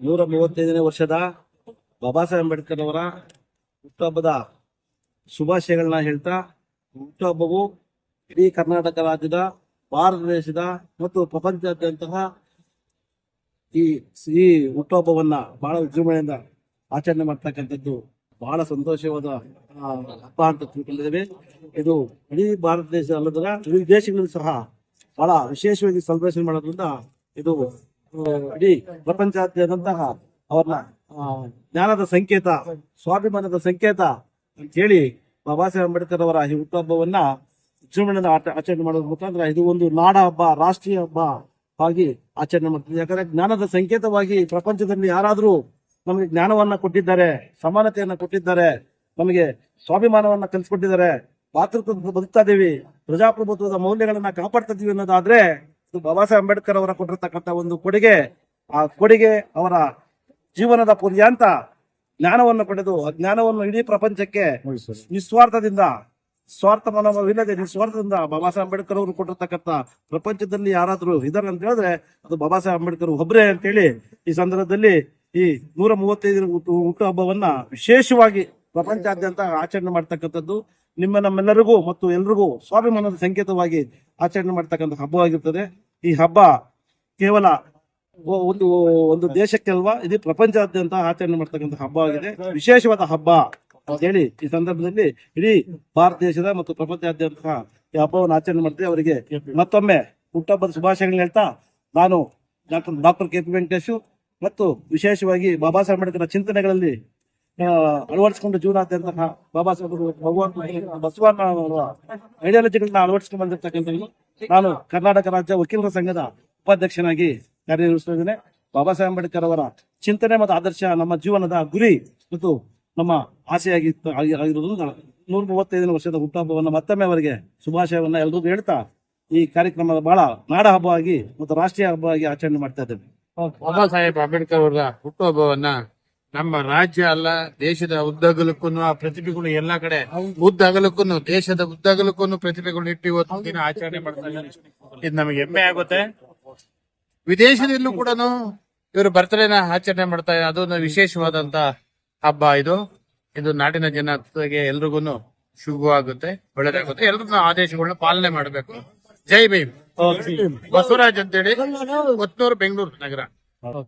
135ನೇ ವರ್ಷದ ಬಾಬಾ ಸಾಹೇಬ್ ಅಂಬೇಡ್ಕರ್ ಅವರ ಹುಟ್ಟುಹಬ್ಬದ ಶುಭಾಶಯಗಳನ್ನ ಹೇಳ್ತಾ, ಹುಟ್ಟುಹಬ್ಬವು ಇಡೀ ಕರ್ನಾಟಕ ರಾಜ್ಯದ, ಭಾರತ ದೇಶದ ಮತ್ತು ಪ್ರಪಂಚದಾದ್ಯಂತಹ ಈ ಹುಟ್ಟುಹಬ್ಬವನ್ನ ಬಹಳ ವಿಜೃಂಭಣೆಯಿಂದ ಆಚರಣೆ ಮಾಡ್ತಕ್ಕಂಥದ್ದು ಬಹಳ ಸಂತೋಷವಾದ ಹಬ್ಬ ಅಂತ ತಿಳ್ಕೊಂಡಿದ್ದೇವೆ. ಇದು ಇಡೀ ಭಾರತ ದೇಶ ಅಲ್ಲದ ಇಡೀ ದೇಶಗಳಲ್ಲೂ ಸಹ ಬಹಳ ವಿಶೇಷವಾಗಿ ಸೆಲೆಬ್ರೇಷನ್ ಮಾಡೋದ್ರಿಂದ ಇದು ಇಡೀ ಪ್ರಪಂಚಾದ್ಯಂತಹ ಅವ್ರನ್ನ ಜ್ಞಾನದ ಸಂಕೇತ, ಸ್ವಾಭಿಮಾನದ ಸಂಕೇತ ಅಂತ ಹೇಳಿ ಬಾಬಾ ಸಾಹೇಬ್ ಅಂಬೇಡ್ಕರ್ ಅವರ ಈ ಹುಟ್ಟುಹಬ್ಬವನ್ನ ವಿಜೃಂಭಣೆಯಿಂದ ಆಚರಣೆ ಮಾಡೋದ್ರ ಮುಖಾಂತರ ಇದು ಒಂದು ನಾಡ ಹಬ್ಬ, ರಾಷ್ಟ್ರೀಯ ಹಬ್ಬ ಆಗಿ ಆಚರಣೆ ಮಾಡ್ತೀವಿ. ಯಾಕಂದ್ರೆ ಜ್ಞಾನದ ಸಂಕೇತವಾಗಿ ಪ್ರಪಂಚದಲ್ಲಿ ಯಾರಾದ್ರೂ ನಮಗೆ ಜ್ಞಾನವನ್ನ ಕೊಟ್ಟಿದ್ದಾರೆ, ಸಮಾನತೆಯನ್ನ ಕೊಟ್ಟಿದ್ದಾರೆ, ನಮಗೆ ಸ್ವಾಭಿಮಾನವನ್ನ ಕಲಿಸ್ಕೊಟ್ಟಿದ್ದಾರೆ, ಭಾತೃತ್ವ ಬದುಕ್ತಾ ಇದೀವಿ, ಪ್ರಜಾಪ್ರಭುತ್ವದ ಮೌಲ್ಯಗಳನ್ನ ಕಾಪಾಡ್ತಾ ಇದೀವಿ ಅನ್ನೋದಾದ್ರೆ ಇದು ಬಾಬಾ ಸಾಹೇಬ್ ಅಂಬೇಡ್ಕರ್ ಅವರ ಕೊಟ್ಟಿರ್ತಕ್ಕಂಥ ಒಂದು ಕೊಡುಗೆ. ಆ ಕೊಡುಗೆ ಅವರ ಜೀವನದ ಪರ್ಯಂತ ಜ್ಞಾನವನ್ನು ಪಡೆದು ಆ ಜ್ಞಾನವನ್ನು ಇಡೀ ಪ್ರಪಂಚಕ್ಕೆ ನಿಸ್ವಾರ್ಥದಿಂದ, ಸ್ವಾರ್ಥ ಮನೋಭಾವವಿಲ್ಲದೆ ನಿಸ್ವಾರ್ಥದಿಂದ ಬಾಬಾ ಸಾಹೇಬ್ ಅಂಬೇಡ್ಕರ್ ಅವರು ಕೊಟ್ಟಿರ್ತಕ್ಕಂಥ ಪ್ರಪಂಚದಲ್ಲಿ ಯಾರಾದ್ರೂ ಇದಾರೆ ಅಂತ ಹೇಳಿದ್ರೆ ಅದು ಬಾಬಾ ಸಾಹೇಬ್ ಅಂಬೇಡ್ಕರ್ ಒಬ್ಬರೇ ಅಂತೇಳಿ ಈ ಸಂದರ್ಭದಲ್ಲಿ ಈ 135 ಹುಟ್ಟುಹಬ್ಬವನ್ನ ವಿಶೇಷವಾಗಿ ಪ್ರಪಂಚಾದ್ಯಂತ ಆಚರಣೆ ಮಾಡ್ತಕ್ಕಂಥದ್ದು ನಮ್ಮೆಲ್ಲರಿಗೂ ಮತ್ತು ಎಲ್ರಿಗೂ ಸ್ವಾಭಿಮಾನದ ಸಂಕೇತವಾಗಿ ಆಚರಣೆ ಮಾಡ್ತಕ್ಕಂಥ ಹಬ್ಬವಾಗಿರ್ತದೆ. ಈ ಹಬ್ಬ ಕೇವಲ ಒಂದು ದೇಶಕ್ಕೆ ಅಲ್ವಾ, ಇಡೀ ಪ್ರಪಂಚಾದ್ಯಂತ ಆಚರಣೆ ಮಾಡ್ತಕ್ಕಂಥ ಹಬ್ಬ ಆಗಿದೆ, ವಿಶೇಷವಾದ ಹಬ್ಬ ಅಂತ ಹೇಳಿ ಈ ಸಂದರ್ಭದಲ್ಲಿ ಇಡೀ ಭಾರತ ದೇಶದ ಮತ್ತು ಪ್ರಪಂಚಾದ್ಯಂತ ಈ ಹಬ್ಬವನ್ನು ಆಚರಣೆ ಮಾಡ್ತೀವಿ. ಅವರಿಗೆ ಮತ್ತೊಮ್ಮೆ ಹುಟ್ಟುಹಬ್ಬದ ಶುಭಾಶಯಗಳನ್ನ ಹೇಳ್ತಾ, ನಾನು ಡಾಕ್ಟರ್ ಕೆ ಪಿ ವೆಂಕಟೇಶ್ ಮತ್ತು ವಿಶೇಷವಾಗಿ ಬಾಬಾ ಸಾಹೇಬ್ ಅಂಬೇಡ್ಕರ್ ಚಿಂತನೆಗಳಲ್ಲಿ ಅಳವಡಿಸಿಕೊಂಡು ಜೀವನಾದ್ಯಂತಹ ಬಾಬಾ ಸಾಹೇಬ್ ಭಗವಾನ್ ಬಸವಣ್ಣ ಅವರ ಐಡಿಯಾಲಜಿಗಳನ್ನ ಅಳವಡಿಸಿಕೊಂಡು ಬಂದಿರ್ತಕ್ಕಂಥ ನಾನು ಕರ್ನಾಟಕ ರಾಜ್ಯ ವಕೀಲರ ಸಂಘದ ಉಪಾಧ್ಯಕ್ಷನಾಗಿ ಕಾರ್ಯನಿರ್ವಹಿಸುತ್ತಿದ್ದೇನೆ. ಬಾಬಾ ಸಾಹೇಬ್ ಅಂಬೇಡ್ಕರ್ ಅವರ ಚಿಂತನೆ ಮತ್ತು ಆದರ್ಶ ನಮ್ಮ ಜೀವನದ ಗುರಿ ಮತ್ತು ನಮ್ಮ ಆಸೆಯಾಗಿರುವುದರಿಂದ 135ನೇ ವರ್ಷದ ಹುಟ್ಟುಹಬ್ಬವನ್ನು ಮತ್ತೊಮ್ಮೆ ಅವರಿಗೆ ಶುಭಾಶಯವನ್ನ ಎಲ್ರಿಗೂ ಹೇಳ್ತಾ ಈ ಕಾರ್ಯಕ್ರಮದ ಬಹಳ ನಾಡ ಹಬ್ಬವಾಗಿ ಮತ್ತು ರಾಷ್ಟ್ರೀಯ ಹಬ್ಬವಾಗಿ ಆಚರಣೆ ಮಾಡ್ತಾ ಇದ್ದೇವೆ. ಬಾಬಾ ಸಾಹೇಬ್ ಅಂಬೇಡ್ಕರ್ ಅವರ ಹುಟ್ಟುಹಬ್ಬವನ್ನ ನಮ್ಮ ರಾಜ್ಯ ಅಲ್ಲ, ದೇಶದ ಉದ್ದಗಲಕ್ಕೂ ಆ ಪ್ರತಿಭೆಗಳು ಎಲ್ಲಾ ಕಡೆ ಉದ್ದಗಲಕ್ಕೂ, ದೇಶದ ಉದ್ದಗಲಕ್ಕೂ ಪ್ರತಿಭೆಗಳು ಇಟ್ಟು ಇವತ್ತು ದಿನ ಆಚರಣೆ ಮಾಡ್ತಾ ಇದ್ದಾರೆ. ಇದು ನಮಗೆ ಹೆಮ್ಮೆ ಆಗುತ್ತೆ. ವಿದೇಶದಲ್ಲೂ ಕೂಡ ಇವರು ಬರ್ತಡೇನ ಆಚರಣೆ ಮಾಡ್ತಾ ಇದ್ದಾರೆ. ಅದೊಂದು ವಿಶೇಷವಾದಂತ ಹಬ್ಬ. ಇದು ನಾಡಿನ ಜನತೆಗೆ ಎಲ್ರಿಗೂ ಶುಭವಾಗುತ್ತೆ, ಒಳ್ಳೆದಾಗುತ್ತೆ. ಎಲ್ರು ಆದೇಶಗಳನ್ನ ಪಾಲನೆ ಮಾಡಬೇಕು. ಜೈ ಭೀಮ್. ಬಸವರಾಜ್ ಅಂತೇಳಿ, ಕೊತ್ನೂರು, ಬೆಂಗಳೂರು ನಗರ.